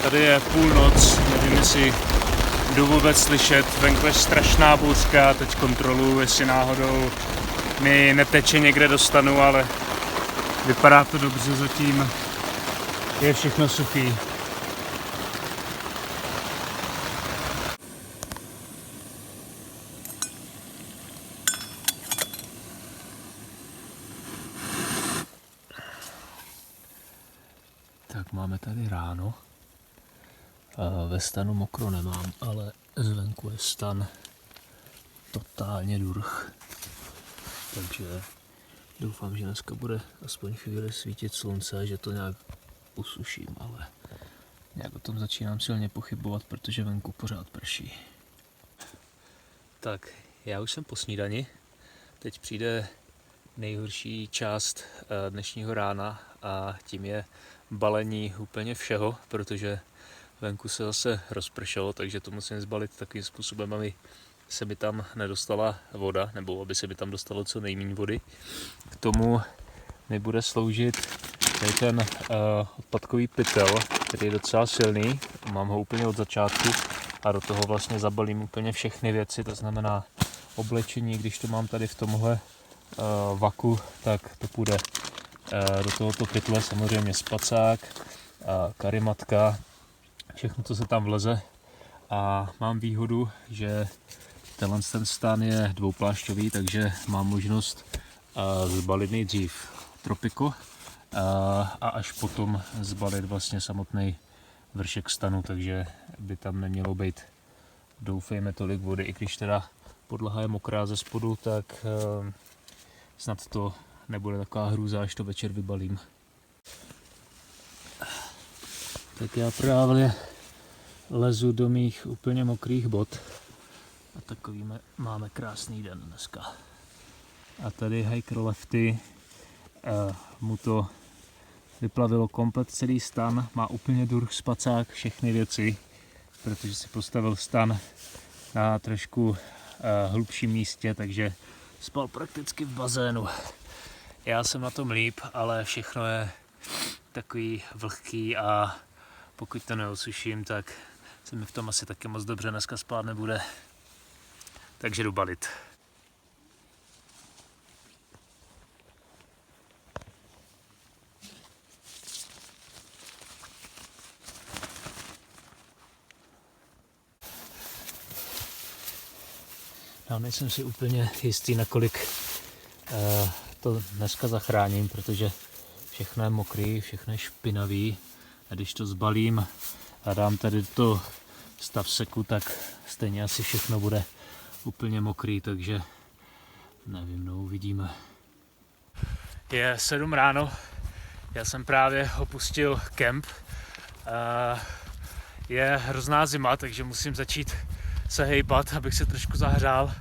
Tady je půlnoc, nevím, jestli jdu vůbec slyšet, venku je strašná bouřka, teď kontroluji, jestli náhodou mi neteče někde do stanu, ale vypadá to dobře, zatím je všechno suchý. Tak máme tady ráno. Ve stanu mokro nemám, ale zvenku je stan totálně durch. Takže doufám, že dneska bude aspoň chvíli svítit slunce, že to nějak usuším, ale nějak o tom začínám silně pochybovat, protože venku pořád prší. Tak, já už jsem po snídani. Teď přijde nejhorší část dnešního rána a tím je balení úplně všeho, protože venku se zase rozpršelo, takže to musím zbalit takovým způsobem, aby se mi tam nedostala voda, nebo aby se mi tam dostalo co nejméně vody. K tomu mi bude sloužit tady ten odpadkový pytel, který je docela silný. Mám ho úplně od začátku a do toho vlastně zabalím úplně všechny věci, to znamená oblečení, když to mám tady v tomhle vaku, tak to půjde do tohoto pytle, samozřejmě spacák, karimatka, všechno, co se tam vleze. A mám výhodu, že ten stan je dvouplášťový, takže mám možnost zbalit nejdřív tropiko a až potom zbalit vlastně samotný vršek stanu, takže by tam nemělo být, doufejme, tolik vody, i když teda podlaha je mokrá ze spodu, tak snad to nebude taková hrůza, až to večer vybalím. Tak já právě lezu do mých úplně mokrých bot a takový máme krásný den dneska. A tady hiker Lefty mu to vyplavilo komplet celý stan, má úplně durch, spacák, všechny věci, protože si postavil stan na trošku hlubším místě, takže spal prakticky v bazénu. Já jsem na tom líp, ale všechno je takový vlhký a pokud to neosuším, tak se mi v tom asi taky moc dobře dneska spát nebude. Takže jdu balit. Já nejsem si úplně jistý, nakolik to dneska zachráním, protože všechno je mokrý, všechno je špinavý. A když to zbalím a dám tady to stav seku, tak stejně asi všechno bude úplně mokrý, takže nevím, no uvidíme. Je 7 ráno, já jsem právě opustil kemp. Je hrozná zima, takže musím začít se hejbat, abych se trošku zahřál.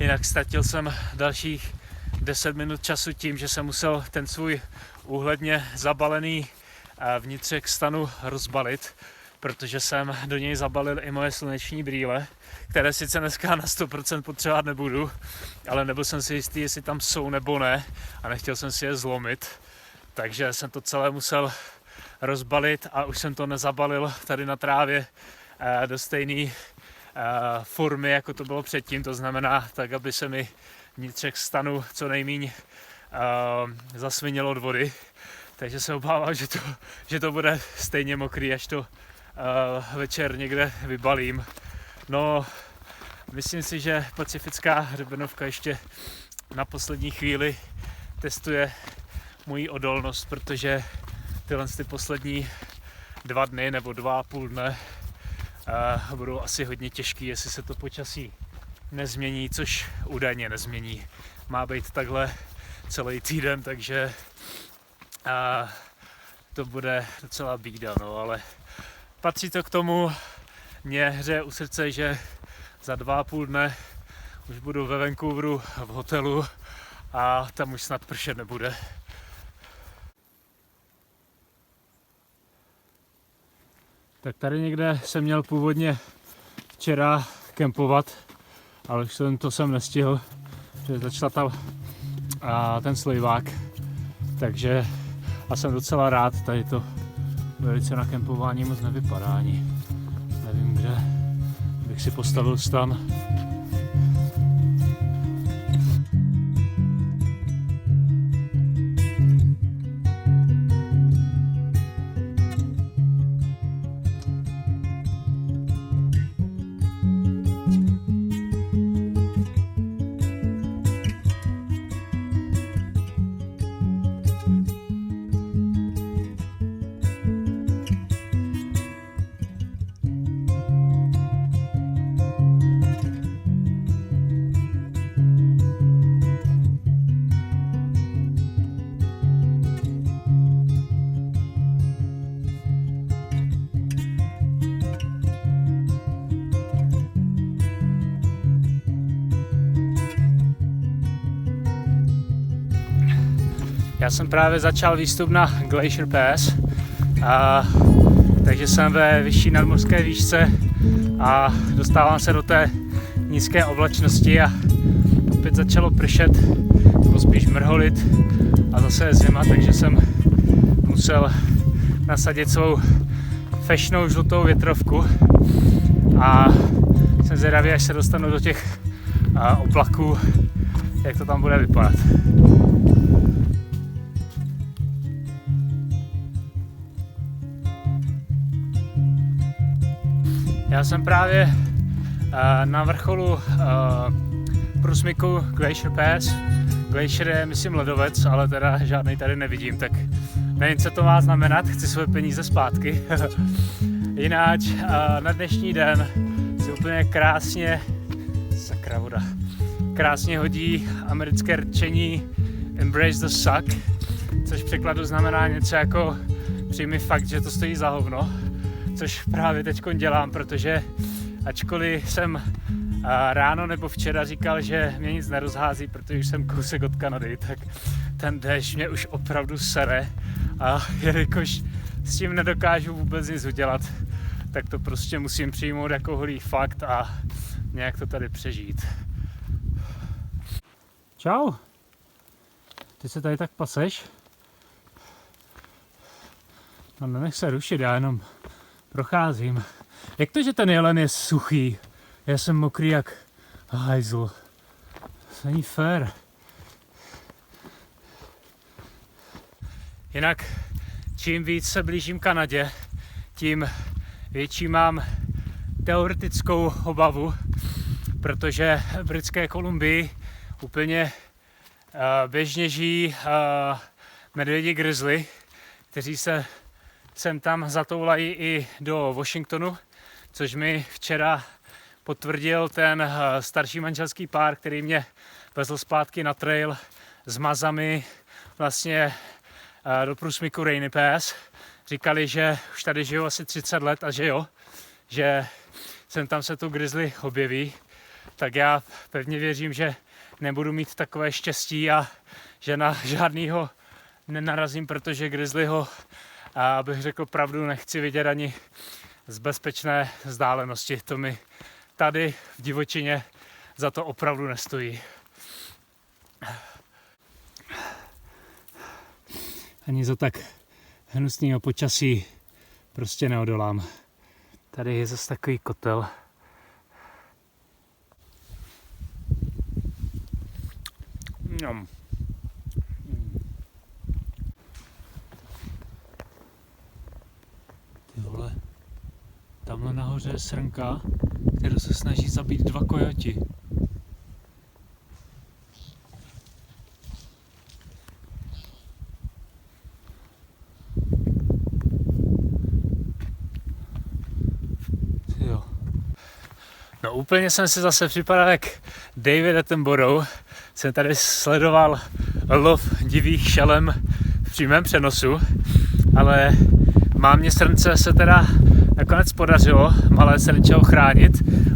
Jinak ztratil jsem dalších 10 minut času tím, že jsem musel ten svůj úhledně zabalený vnitřek stanu rozbalit, protože jsem do něj zabalil i moje sluneční brýle, které sice dneska na 100% potřebovat nebudu, ale nebyl jsem si jistý, jestli tam jsou nebo ne a nechtěl jsem si je zlomit, takže jsem to celé musel rozbalit a už jsem to nezabalil tady na trávě do stejné formy, jako to bylo předtím, to znamená tak, aby se mi vnitřek stanu co nejméně zasvinilo od vody. Takže se obávám, že to bude stejně mokrý, až to večer někde vybalím. No, myslím si, že pacifická hřebenovka ještě na poslední chvíli testuje moji odolnost, protože tyhle poslední 2 dny nebo 2,5 dne budou asi hodně těžký, jestli se to počasí nezmění, což údajně nezmění. Má být takhle celý týden, takže to bude docela bída, no, ale patří to k tomu. Mě hřeje u srdce, že za 2,5 dne už budu ve Vancouveru v hotelu a tam už snad pršet nebude. Tak tady někde jsem měl původně včera kempovat, ale už to jsem nestihl, že začal ten slejvák, takže a jsem docela rád, tady to velice na kempování moc nevypadá ani. Nevím, kde bych si postavil stan. Já jsem právě začal výstup na Glacier Pass, takže jsem ve vyšší nadmořské výšce a dostávám se do té nízké oblačnosti a opět začalo pršet, nebo spíš mrholit a zase je zima, takže jsem musel nasadit svou fešnou žlutou větrovku a jsem zvědavý, až se dostanu do těch oblaků, jak to tam bude vypadat. Já jsem právě na vrcholu průsmyku Glacier Pass. Glacier je, myslím, ledovec, ale teda žádnej tady nevidím, tak nevím, co to má znamenat, chci své peníze zpátky. Jináč na dnešní den si úplně krásně, sakra voda, krásně hodí americké rčení Embrace the suck, což v překladu znamená něco jako přijmi fakt, že to stojí za hovno. Což právě teď dělám, protože ačkoliv jsem ráno nebo včera říkal, že mě nic nerozhází, protože už jsem kousek od Kanady, tak ten déšť mě už opravdu sere a jelikož s tím nedokážu vůbec nic udělat, tak to prostě musím přijmout jako holý fakt a nějak to tady přežít. Čau! Ty se tady tak paseš? No nenech se rušit, já jenom procházím. Jak to, že ten jelen je suchý? Já jsem mokrý jak hajzl. To není fér. Jinak, čím víc se blížím Kanadě, tím větší mám teoretickou obavu, protože v Britské Kolumbii úplně běžně žijí medvědi grizzly, kteří se sem tam zatoulají i do Washingtonu, což mi včera potvrdil ten starší manželský pár, který mě vezl zpátky na trail s mazami vlastně do průsmyku Rainy Pass. Říkali, že už tady žijou asi 30 let a že jo, že sem tam se tu grizzly objeví. Tak já pevně věřím, že nebudu mít takové štěstí a že na žádnýho nenarazím, protože grizzlyho, abych řekl pravdu, nechci vidět ani z bezpečné vzdálenosti. To mi tady v divočině za to opravdu nestojí. Ani za tak hnusného počasí prostě neodolám. Tady je zase takový kotel. Ty vole, tamhle nahoře je srnka, kterou se snaží zabít 2 kojoti. No úplně jsem si zase připadal jak David Attenborough. Jsem tady sledoval lov divých šelem v přímém přenosu, ale mámě srnce se teda nakonec podařilo malé srnče ochránit.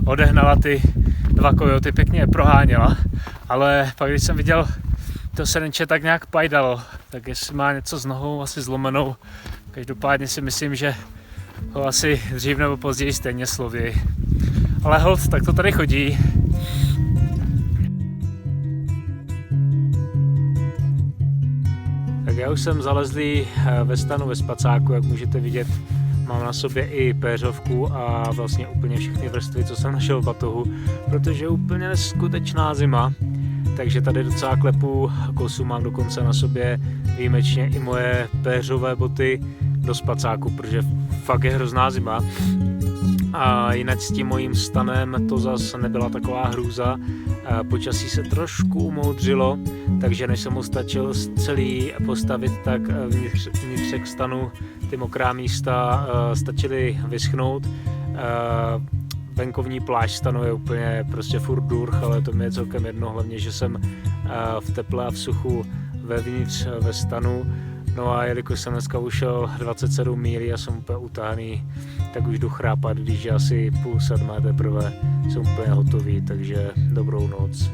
Odehnala ty 2 kojoty pěkně proháněla, ale pak když jsem viděl to srnče tak nějak pajdalo, tak jestli má něco s nohou, asi zlomenou. Každopádně si myslím, že ho asi dřív nebo později stejně sloví. Ale hold, tak to tady chodí. Tak já už jsem zalezlý ve stanu ve spacáku, jak můžete vidět. Mám na sobě i péřovku a vlastně úplně všechny vrstvy, co jsem našel v batohu, protože je úplně neskutečná zima. Takže tady docela klepu kosu, mám dokonce na sobě výjimečně i moje péřové boty do spacáku, protože fakt je hrozná zima. A jinak s tím mojím stanem to zase nebyla taková hrůza. Počasí se trošku umoudřilo, takže než jsem ho stačil celý postavit, tak vnitřek stanu ty mokrá místa stačily vyschnout. Venkovní plášť stanu je úplně prostě furt durch, ale to mi je celkem jedno, hlavně, že jsem v teple a v suchu vevnitř ve stanu. No a jelikož jsem dneska ušel 27 mílí a jsem úplně utáhaný, tak už jdu chrápat, když je asi 6:30 teprve, jsem úplně hotový, takže dobrou noc.